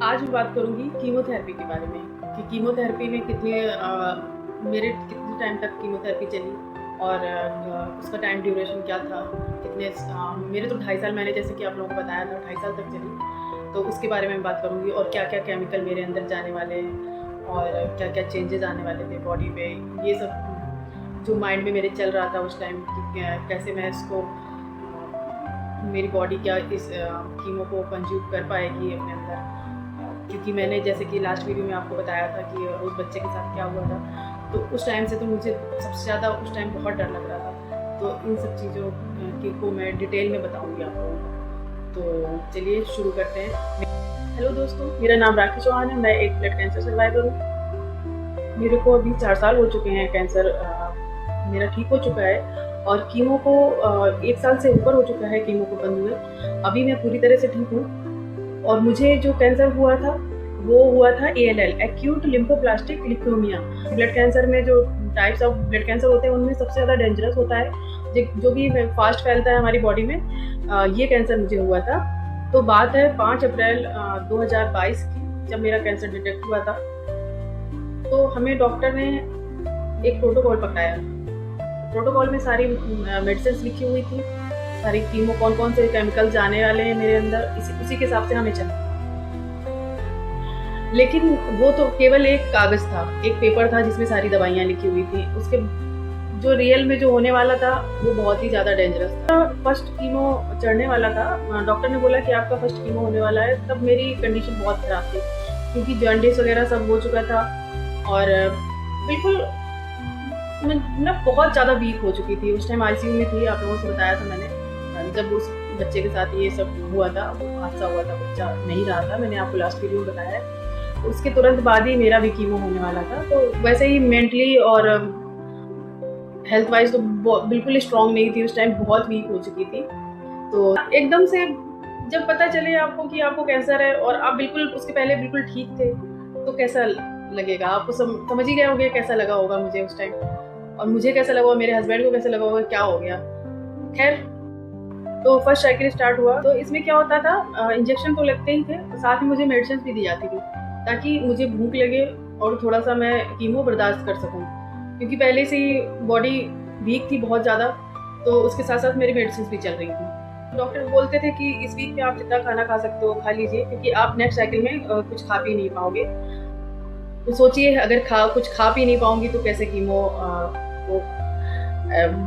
आज मैं बात करूँगी कीमोथेरेपी के बारे में कि कीमोथेरेपी में मेरे कितने टाइम तक कीमोथेरेपी चली और उसका टाइम ड्यूरेशन क्या था, मेरे तो 2.5 साल मैंने जैसे कि आप लोगों को बताया था 2.5 साल तक चली। तो उसके बारे में बात करूँगी और क्या-क्या केमिकल मेरे अंदर जाने वाले हैं और क्या-क्या चेंजेज़ आने वाले थे बॉडी पे। ये सब जो माइंड में मेरे चल रहा था उस टाइम कि कैसे मैं इसको मेरी बॉडी क्या इस कीमो को कंज्यूम कर पाएगी अपने अंदर। क्योंकि मैंने जैसे कि लास्ट वीडियो में आपको बताया था कि उस बच्चे के साथ क्या हुआ था, तो उस टाइम से तो मुझे सबसे ज़्यादा उस टाइम बहुत डर लग रहा था। तो इन सब चीज़ों को मैं डिटेल में बताऊंगी आपको। तो चलिए शुरू करते हैं। हेलो दोस्तों, मेरा नाम राखी चौहान है। मैं एक ब्लड कैंसर सर्वाइवर हूँ। मेरे को अभी 4 साल हो चुके हैं। कैंसर मेरा ठीक हो चुका है और कीमो को 1 साल से ऊपर हो चुका है कीमो को बंद हुए। अभी मैं पूरी तरह से ठीक हूँ। और मुझे जो कैंसर हुआ था वो हुआ था ALL, acute lymphoblastic leukaemia. Blood cancer में जो टाइप्स ऑफ ब्लड कैंसर होते हैं उनमें सबसे ज़्यादा डेंजरस होता है जो कि फास्ट फैलता है हमारी बॉडी में। ये कैंसर मुझे हुआ था। तो बात है 5 अप्रैल 2022 की, जब मेरा कैंसर डिटेक्ट हुआ था। तो हमें डॉक्टर ने एक प्रोटोकॉल पकड़ाया। प्रोटोकॉल में सारी मेडिसिन लिखी हुई थी, सारी कीमो कौन कौन से केमिकल जाने वाले हैं मेरे अंदर, उसी के हिसाब से हमें चलना। लेकिन वो तो केवल एक कागज था, एक पेपर था जिसमें सारी दवाइयाँ लिखी हुई थी। उसके जो रियल में जो होने वाला था वो बहुत ही ज़्यादा डेंजरस था। फर्स्ट कीमो चढ़ने वाला था, डॉक्टर ने बोला कि आपका फर्स्ट कीमो होने वाला है। तब मेरी कंडीशन बहुत ख़राब थी क्योंकि जॉन्डिस वगैरह सब हो चुका था और बिल्कुल मैं बहुत ज़्यादा वीक हो चुकी थी। उस टाइम ICU में थी, आप लोगों से बताया था मैंने। जब उस बच्चे के साथ ये सब हुआ था, हादसा हुआ था, बच्चा नहीं रहा था, मैंने आपको लास्ट वीडियो में बताया है। उसके तुरंत बाद ही मेरा भी कीमो होने वाला था। तो वैसे ही मेंटली और हेल्थ वाइज तो बिल्कुल स्ट्रांग नहीं थी, उस टाइम बहुत वीक हो चुकी थी। तो एकदम से जब पता चले आपको कि आपको कैंसर है और आप बिल्कुल उसके पहले बिल्कुल ठीक थे, तो कैसा लगेगा आपको? समझ ही गए होंगे कैसा लगा होगा मुझे उस टाइम, और मुझे कैसा लगा, मेरे हस्बैंड को कैसा लगा होगा, क्या हो गया। खैर, तो फर्स्ट साइकिल स्टार्ट हुआ। तो इसमें क्या होता था, इंजेक्शन तो लगते ही थे, साथ ही मुझे मेडिसिन भी दी जाती थी ताकि मुझे भूख लगे और थोड़ा सा मैं कीमो बर्दाश्त कर सकूं, क्योंकि पहले से ही बॉडी वीक थी बहुत ज़्यादा। तो उसके साथ साथ मेरी मेडिसिन भी चल रही थी। डॉक्टर बोलते थे कि इस वीक में आप जितना खाना खा सकते हो खा लीजिए, क्योंकि आप नेक्स्ट साइकिल में कुछ खा पी नहीं पाओगे। तो सोचिए, अगर कुछ खा पी नहीं पाऊंगी तो कैसे कीमो को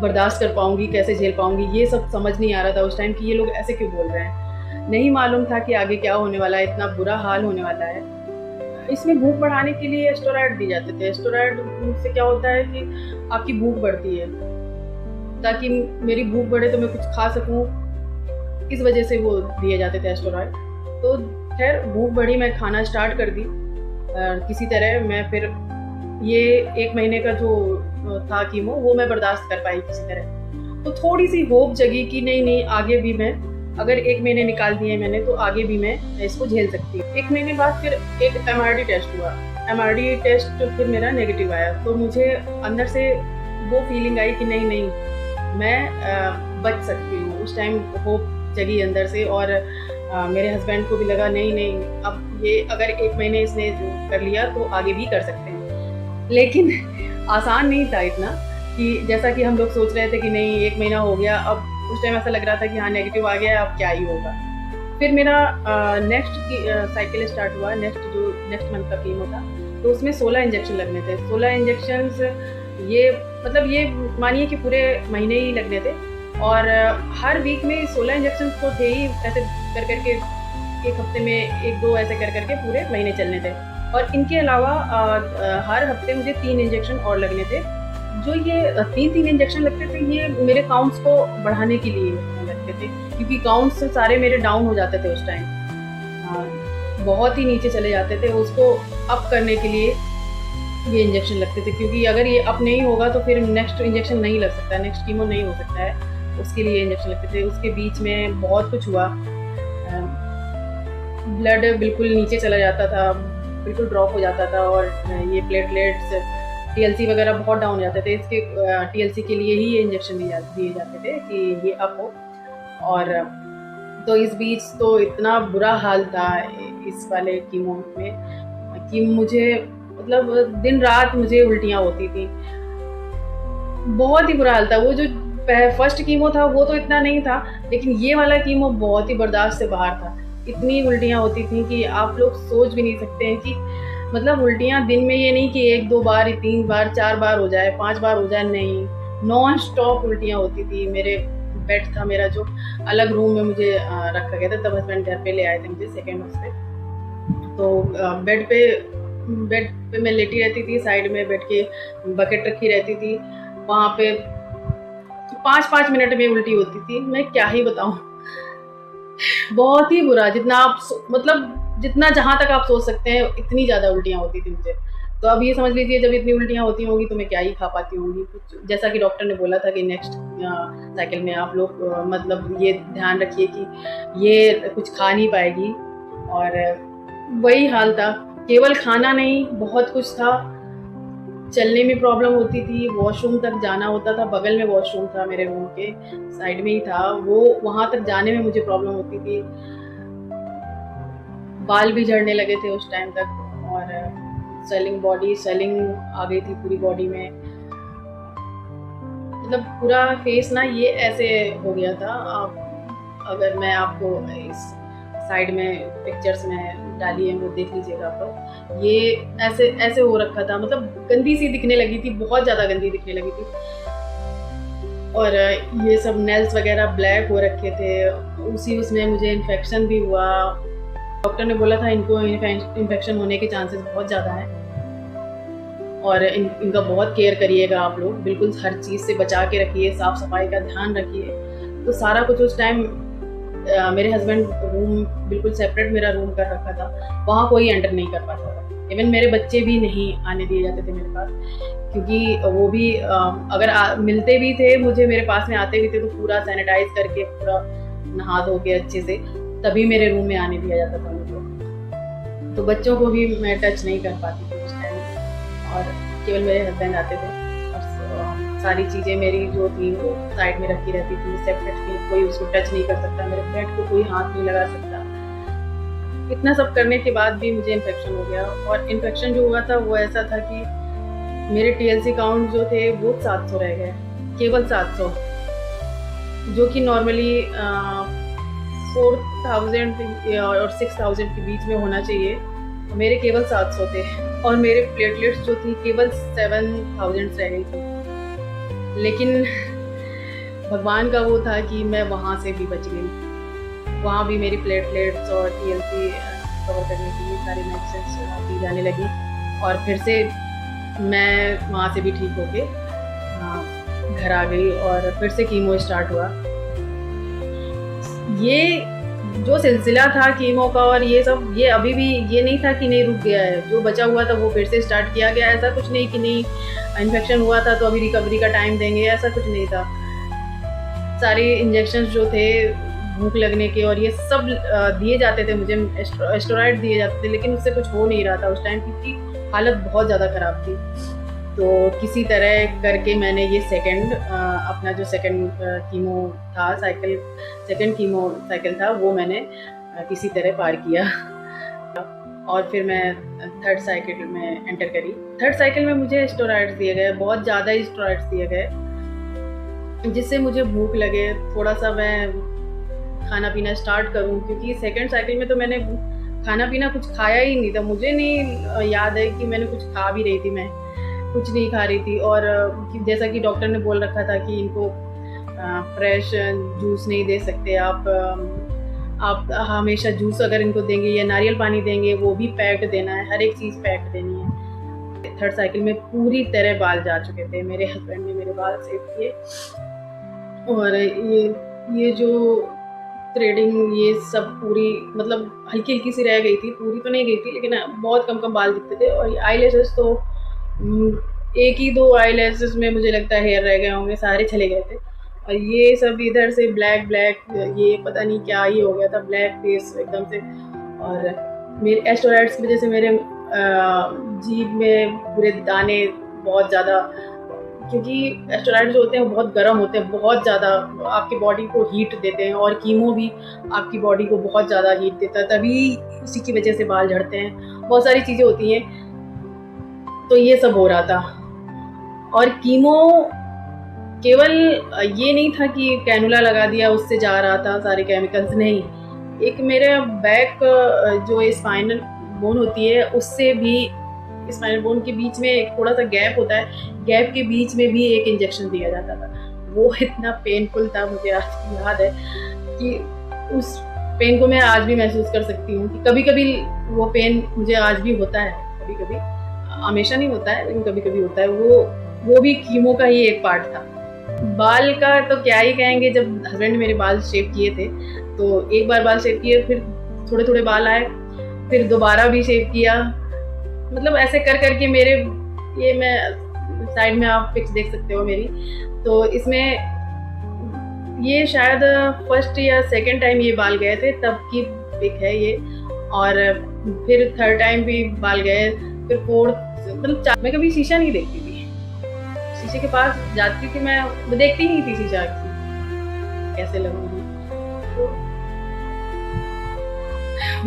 बर्दाश्त कर पाऊंगी, कैसे झेल पाऊंगी। ये सब समझ नहीं आ रहा था उस टाइम कि ये लोग ऐसे क्यों बोल रहे हैं। नहीं मालूम था कि आगे क्या होने वाला है, इतना बुरा हाल होने वाला है। इसमें भूख बढ़ाने के लिए स्टेरॉइड दिए जाते थे। स्टेरॉइड से क्या होता है कि आपकी भूख बढ़ती है, ताकि मेरी भूख बढ़े तो मैं कुछ खा सकूं, इस वजह से वो दिए जाते थे स्टेरॉइड। तो खैर, भूख बढ़ी, मैं खाना स्टार्ट कर दी किसी तरह। मैं फिर ये 1 महीने का जो था कीमो, वो मैं बर्दाश्त कर पाई किसी तरह। तो थोड़ी सी होप जगी कि नहीं आगे भी मैं, अगर 1 महीने निकाल दिए मैंने तो आगे भी मैं इसको झेल सकती हूँ। 1 महीने बाद फिर एक MRD टेस्ट हुआ। MRD टेस्ट फिर मेरा नेगेटिव आया। तो मुझे अंदर से वो फीलिंग आई कि नहीं मैं बच सकती हूँ। उस टाइम होप जगी अंदर से और मेरे हस्बैंड को भी लगा नहीं अब ये अगर 1 महीने इसने कर लिया तो आगे भी कर सकते हैं। लेकिन आसान नहीं था इतना, कि जैसा कि हम लोग सोच रहे थे कि नहीं 1 महीना हो गया। अब उस टाइम ऐसा लग रहा था कि हाँ नेगेटिव आ गया है, अब क्या ही होगा। फिर मेरा नेक्स्ट साइकिल स्टार्ट हुआ, नेक्स्ट मंथ का कीमो था। तो उसमें 16 इंजेक्शन लगने थे। 16 इंजेक्शंस, ये मतलब ये मानिए कि पूरे महीने ही लगने थे। और हर वीक में 16 इंजेक्शन तो थे ही, ऐसे कर करके एक हफ्ते में 1-2 ऐसे कर करके पूरे महीने चलने थे। और इनके अलावा हर हफ्ते मुझे 3 इंजेक्शन और लगने थे। जो ये 3 इंजेक्शन लगते थे, ये मेरे काउंट्स को बढ़ाने के लिए लगते थे, क्योंकि काउंट्स सारे मेरे डाउन हो जाते थे उस टाइम, बहुत ही नीचे चले जाते थे। उसको अप करने के लिए ये इंजेक्शन लगते थे, क्योंकि अगर ये अप नहीं होगा तो फिर नेक्स्ट इंजेक्शन नहीं लग सकता, नेक्स्ट कीमो नहीं हो सकता है। उसके लिए इंजेक्शन लगते थे। उसके बीच में बहुत कुछ हुआ। ब्लड बिल्कुल नीचे चला जाता था, बिल्कुल ड्रॉप हो जाता था, और ये प्लेटलेट्स, TLC वगैरह बहुत डाउन हो जाते थे। इसके TLC के लिए ही ये इंजेक्शन दिए जाते थे कि ये अप हो। और तो इस बीच तो इतना बुरा हाल था इस वाले कीमो में कि मुझे मतलब दिन रात मुझे उल्टियाँ होती थी। बहुत ही बुरा हाल था। वो जो फर्स्ट कीमो था वो तो इतना नहीं था, लेकिन ये वाला कीमो बहुत ही बर्दाश्त से बाहर था। इतनी उल्टियाँ होती थी कि आप लोग सोच भी नहीं सकते हैं कि मतलब उल्टियाँ दिन में ये नहीं कि 1-2 बार, 3 बार, 4 बार हो जाए, 5 बार हो जाए, नहीं, नॉन स्टॉप उल्टियाँ होती थी। मेरे बेड था मेरा जो अलग रूम में मुझे रखा गया था, तब हस्बैंड घर पे ले आए थे मुझे सेकंड उसपे। तो बेड पे मैं लेटी रहती थी, साइड में बेड के बकेट रखी रहती थी। वहाँ पे 5-5 मिनट में उल्टी होती थी। मैं क्या ही बताऊँ, बहुत ही बुरा, जितना आप मतलब जितना जहाँ तक आप सोच सकते हैं इतनी ज़्यादा उल्टियाँ होती थी मुझे। तो अब ये समझ लीजिए जब इतनी उल्टियाँ होती होंगी तो मैं क्या ही खा पाती होंगी कुछ। जैसा कि डॉक्टर ने बोला था कि नेक्स्ट साइकिल में आप लोग मतलब ये ध्यान रखिए कि ये कुछ खा नहीं पाएगी। और वही हाल था, केवल खाना नहीं बहुत कुछ था। चलने में प्रॉब्लम होती थी, वॉशरूम तक जाना होता था, बगल में वॉशरूम था मेरे रूम के साइड में ही था वो, वहाँ तक जाने में मुझे प्रॉब्लम होती थी। बाल भी झड़ने लगे थे उस टाइम तक, और स्वेलिंग आ गई थी पूरी बॉडी में। मतलब पूरा फेस ना ये ऐसे हो गया था। अगर मैं आपको इस साइड में पिक्चर्स में डाली है वो देख लीजिएगा आप लोग, ये ऐसे ऐसे हो रखा था, मतलब गंदी सी दिखने लगी थी, बहुत ज़्यादा गंदी दिखने लगी थी। और ये सब नेल्स वगैरह ब्लैक हो रखे थे। उसमें मुझे इन्फेक्शन भी हुआ। डॉक्टर ने बोला था इनको इन्फेक्शन होने के चांसेस बहुत ज़्यादा हैं, और इनका बहुत केयर करिएगा आप लोग, बिल्कुल हर चीज़ से बचा के रखिए, साफ़ सफाई का ध्यान रखिए। तो सारा कुछ उस टाइम मेरे हस्बैंड रूम बिल्कुल सेपरेट मेरा रूम कर रखा था, वहाँ कोई एंटर नहीं कर पाता था। इवन मेरे बच्चे भी नहीं आने दिए जाते थे मेरे पास, क्योंकि वो भी अगर मिलते भी थे मुझे, मेरे पास में आते भी थे तो पूरा सैनिटाइज करके, पूरा नहा धो के अच्छे से तभी मेरे रूम में आने दिया जाता था मुझे। तो बच्चों को भी मैं टच नहीं कर पाती थी उस टाइम, और केवल मेरे हस्बैंड आते थे। और सारी चीज़ें मेरी जो थी वो साइड में रखी रहती थी, सेपरेट थी, कोई उसको टच नहीं कर सकता, मेरे बेड को कोई हाथ नहीं लगा सकता। इतना सब करने के बाद भी मुझे इन्फेक्शन हो गया, और इन्फेक्शन जो हुआ था वो ऐसा था कि मेरे TLC काउंट जो थे वो 700 रह गए, केवल 700, जो कि नॉर्मली 4000 और 6000 के बीच में होना चाहिए। मेरे केवल 700 थे, और मेरे प्लेटलेट्स जो थी केवल 7000 रह गई थी। लेकिन भगवान का वो था कि मैं वहाँ से भी बच गई। वहाँ भी मेरी प्लेटलेट्स और TLC कवर करने के लिए सारी मेडिसिन दी जाने लगी, और फिर से मैं वहाँ से भी ठीक होके घर आ गई, और फिर से कीमो स्टार्ट हुआ। ये जो सिलसिला था कीमो का और ये सब, ये अभी भी ये नहीं था कि नहीं रुक गया है, जो बचा हुआ था वो फिर से स्टार्ट किया गया। ऐसा कुछ नहीं कि नहीं इन्फेक्शन हुआ था तो अभी रिकवरी का टाइम देंगे, ऐसा कुछ नहीं था। सारे इंजेक्शंस जो थे भूख लगने के और ये सब दिए जाते थे मुझे, स्टेरॉइड दिए जाते थे, लेकिन उससे कुछ हो नहीं रहा था उस टाइम, क्योंकि हालत बहुत ज़्यादा ख़राब थी। तो किसी तरह करके मैंने ये अपना जो सेकंड कीमो साइकिल था वो मैंने किसी तरह पार किया, और फिर मैं थर्ड साइकिल में एंटर करी। थर्ड साइकिल में मुझे स्टेरॉइड्स दिए गए, बहुत ज़्यादा ही स्टेरॉइड्स दिए गए, जिससे मुझे भूख लगे, थोड़ा सा मैं खाना पीना स्टार्ट करूं, क्योंकि सेकंड साइकिल में तो मैंने खाना पीना कुछ खाया ही नहीं था। मुझे नहीं याद है कि मैंने कुछ खा भी रही थी, मैं कुछ नहीं खा रही थी। और जैसा कि डॉक्टर ने बोल रखा था कि इनको फ्रेश जूस नहीं दे सकते आप हमेशा जूस अगर इनको देंगे या नारियल पानी देंगे वो भी पैक्ड देना है, हर एक चीज़ पैक्ड देनी है। थर्ड साइकिल में पूरी तरह बाल जा चुके थे, मेरे हस्बैंड ने मेरे बाल सेव किए, और ये जो थ्रेडिंग ये सब पूरी मतलब हल्की हल्की सी रह गई थी, पूरी तो नहीं गई थी, लेकिन बहुत कम कम बाल दिखते थे। और आई लैशेस तो एक ही दो आई लैशेस में मुझे लगता है हेयर रह गए होंगे, सारे चले गए थे। और ये सब इधर से ब्लैक ये पता नहीं क्या ही हो गया था, ब्लैक फेस एकदम से। और मेरे स्टेरॉइड्स की वजह से मेरे जीभ में पूरे दाने बहुत ज़्यादा क्योंकि स्टेरॉइड जो होते हैं वो बहुत गर्म होते हैं, बहुत ज़्यादा आपकी बॉडी को हीट देते हैं, और कीमो भी आपकी बॉडी को बहुत ज़्यादा हीट देता है, तभी उसी की वजह से बाल झड़ते हैं, बहुत सारी चीज़ें होती हैं। तो ये सब हो रहा था। और कीमो केवल ये नहीं था कि कैनुला लगा दिया उससे जा रहा था सारे केमिकल्स, नहीं, एक मेरे बैक जो स्पाइनल बोन होती है उससे भी, स्पाइनल बोन के बीच में एक थोड़ा सा गैप होता है, गैप के बीच में भी एक इंजेक्शन दिया जाता था। वो इतना पेनफुल था, मुझे आज याद है कि उस पेन को मैं आज भी महसूस कर सकती हूँ कि कभी कभी वो पेन मुझे आज भी होता है, कभी कभी, हमेशा नहीं होता है लेकिन कभी कभी होता है। वो भी कीमो का ही एक पार्ट था। बाल का तो क्या ही कहेंगे, जब हस्बैंड ने मेरे बाल शेव किए थे तो एक बार बाल शेव किए, फिर थोड़े थोड़े बाल आए, फिर दोबारा भी शेव किया, मतलब ऐसे कर करके मेरे, ये मैं साइड में आप पिक्स देख सकते हो मेरी, तो इसमें ये शायद फर्स्ट या सेकंड टाइम ये बाल गए थे तब की पिक है ये, और फिर थर्ड टाइम भी बाल गए, फिर फोर्थ, मतलब मैं कभी शीशा नहीं देखती थी, शीशे के पास जाती थी मैं देखती नहीं थी शीशा की कैसे लगूंगी। तो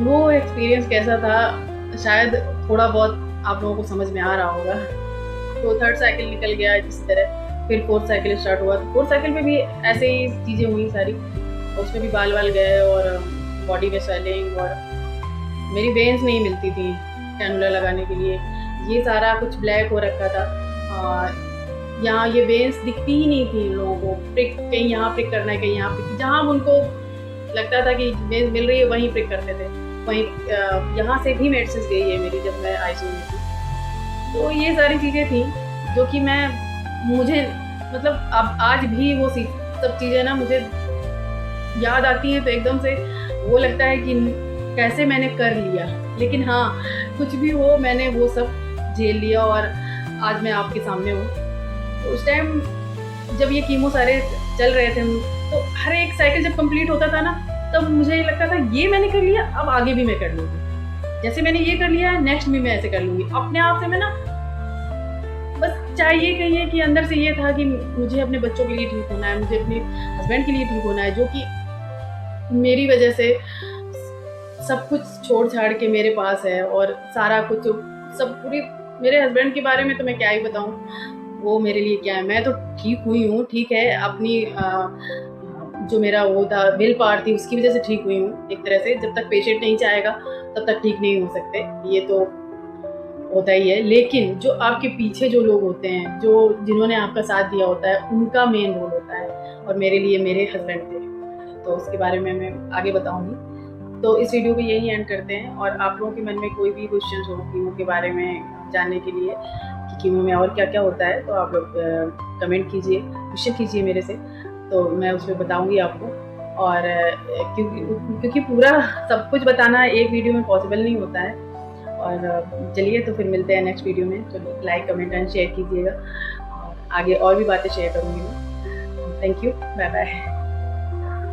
वो एक्सपीरियंस कैसा था शायद थोड़ा बहुत आप लोगों को समझ में आ रहा होगा। तो थर्ड साइकिल निकल गया इस तरह, फिर फोर्थ साइकिल स्टार्ट हुआ, तो फोर्थ साइकिल में भी ऐसे ही चीज़ें हुई सारी, उसमें भी बाल गए और बॉडी में स्वेलिंग, और मेरी वेन्स नहीं मिलती थी कैनुला लगाने के लिए, ये सारा कुछ ब्लैक हो रखा था। यहाँ ये वेन्स दिखती ही नहीं थी लोगों को, प्रिक कहीं यहाँ प्रिक करना है, कहीं यहाँ प्रिक, जहाँ उनको लगता था कि वेन्स मिल रही है वहीं प्रिक करते थे, वहीं यहाँ से भी मेडिसिन गई है मेरी जब मैं आईसीयू में थी। तो ये सारी चीज़ें थी जो कि मुझे मतलब अब आज भी वो सब चीज़ें ना मुझे याद आती हैं, तो एकदम से वो लगता है कि कैसे मैंने कर लिया। लेकिन हाँ, कुछ भी हो, मैंने वो सब झेल लिया और आज मैं आपके सामने हूँ। तो उस टाइम जब ये कीमो सारे चल रहे थे, तो हर एक साइकिल जब कंप्लीट होता था ना, तब मुझे लगता था ये मैंने कर लिया, अब आगे भी मैं कर लूँगी, जैसे मैंने ये कर लिया नेक्स्ट भी मैं ऐसे कर लूँगी। अपने आप से मैं ना, बस चाहे ये कहिए कि अंदर से ये था कि मुझे अपने बच्चों के लिए ठीक होना है, मुझे अपने हस्बैंड के लिए ठीक होना है, जो कि मेरी वजह से सब कुछ छोड़ छाड़ के मेरे पास है, और सारा कुछ सब पूरी, मेरे हस्बैंड के बारे में तो मैं क्या ही बताऊं, वो मेरे लिए क्या है। मैं तो ठीक हुई हूँ, ठीक है, अपनी जो मेरा वो था विल पावर थी उसकी वजह से ठीक हुई हूँ एक तरह से। जब तक पेशेंट नहीं चाहेगा तब तक ठीक नहीं हो सकते, ये तो होता ही है। लेकिन जो आपके पीछे जो लोग होते हैं, जिन्होंने आपका साथ दिया होता है, उनका मेन रोल होता है, और मेरे लिए मेरे हस्बैंड थे, तो उसके बारे में मैं आगे बताऊंगी। तो इस वीडियो को यही एंड करते हैं, और आप लोगों के मन में कोई भी क्वेश्चन हो कीमो के बारे में जानने के लिए कि कीमो में और क्या क्या होता है, तो आप लोग कमेंट कीजिए, क्वेश्चन कीजिए मेरे से, तो मैं उसमें बताऊंगी आपको। और क्योंकि पूरा सब कुछ बताना एक वीडियो में पॉसिबल नहीं होता है। और चलिए, तो फिर मिलते हैं नेक्स्ट वीडियो में। तो लाइक, कमेंट एंड शेयर कीजिएगा, और आगे और भी बातें शेयर करूँगी मैं। Thank you, bye bye.